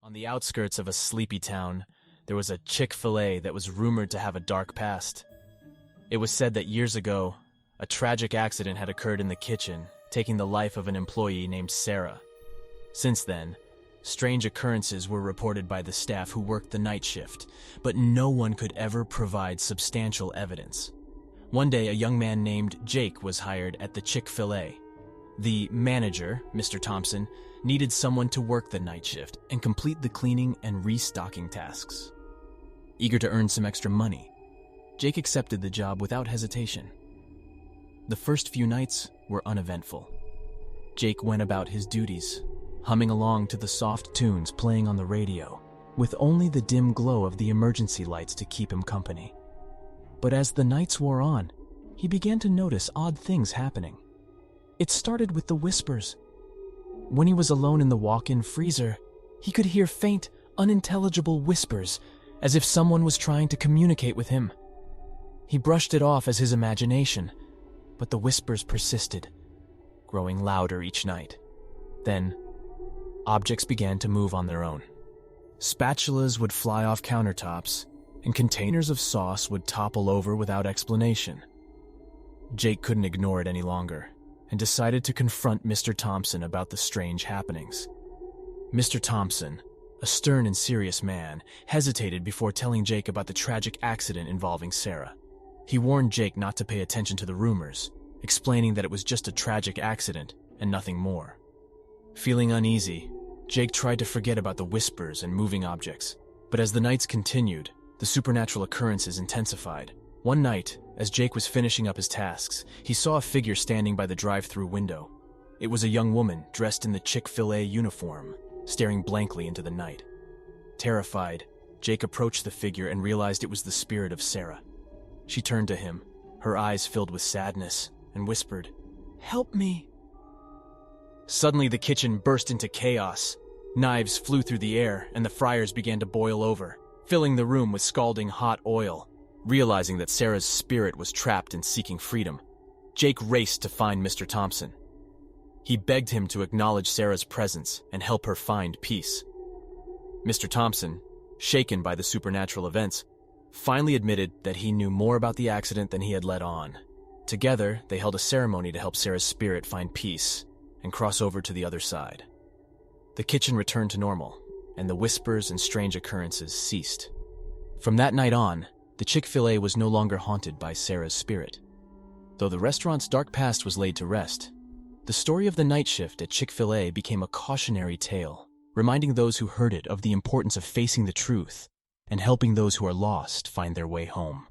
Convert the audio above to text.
On the outskirts of a sleepy town, there was a Chick-fil-A that was rumored to have a dark past. It was said that years ago, a tragic accident had occurred in the kitchen, taking the life of an employee named Sarah. Since then, strange occurrences were reported by the staff who worked the night shift, but no one could ever provide substantial evidence. One day, a young man named Jake was hired at the Chick-fil-A. The manager, Mr. Thompson, needed someone to work the night shift and complete the cleaning and restocking tasks. Eager to earn some extra money, Jake accepted the job without hesitation. The first few nights were uneventful. Jake went about his duties, humming along to the soft tunes playing on the radio, with only the dim glow of the emergency lights to keep him company. But as the nights wore on, he began to notice odd things happening. It started with the whispers. When he was alone in the walk-in freezer, he could hear faint, unintelligible whispers, as if someone was trying to communicate with him. He brushed it off as his imagination, but the whispers persisted, growing louder each night. Then, objects began to move on their own. Spatulas would fly off countertops, and containers of sauce would topple over without explanation. Jake couldn't ignore it any longer, and decided to confront Mr. Thompson about the strange happenings. Mr. Thompson, a stern and serious man, hesitated before telling Jake about the tragic accident involving Sarah. He warned Jake not to pay attention to the rumors, explaining that it was just a tragic accident and nothing more. Feeling uneasy, Jake tried to forget about the whispers and moving objects, but as the nights continued, the supernatural occurrences intensified. One night, as Jake was finishing up his tasks, he saw a figure standing by the drive-thru window. It was a young woman dressed in the Chick-fil-A uniform, staring blankly into the night. Terrified, Jake approached the figure and realized it was the spirit of Sarah. She turned to him, her eyes filled with sadness, and whispered, "Help me." Suddenly the kitchen burst into chaos. Knives flew through the air, and the fryers began to boil over, filling the room with scalding hot oil. Realizing that Sarah's spirit was trapped and seeking freedom, Jake raced to find Mr. Thompson. He begged him to acknowledge Sarah's presence and help her find peace. Mr. Thompson, shaken by the supernatural events, finally admitted that he knew more about the accident than he had let on. Together, they held a ceremony to help Sarah's spirit find peace and cross over to the other side. The kitchen returned to normal, and the whispers and strange occurrences ceased. From that night on, the Chick-fil-A was no longer haunted by Sarah's spirit. Though the restaurant's dark past was laid to rest, the story of the night shift at Chick-fil-A became a cautionary tale, reminding those who heard it of the importance of facing the truth and helping those who are lost find their way home.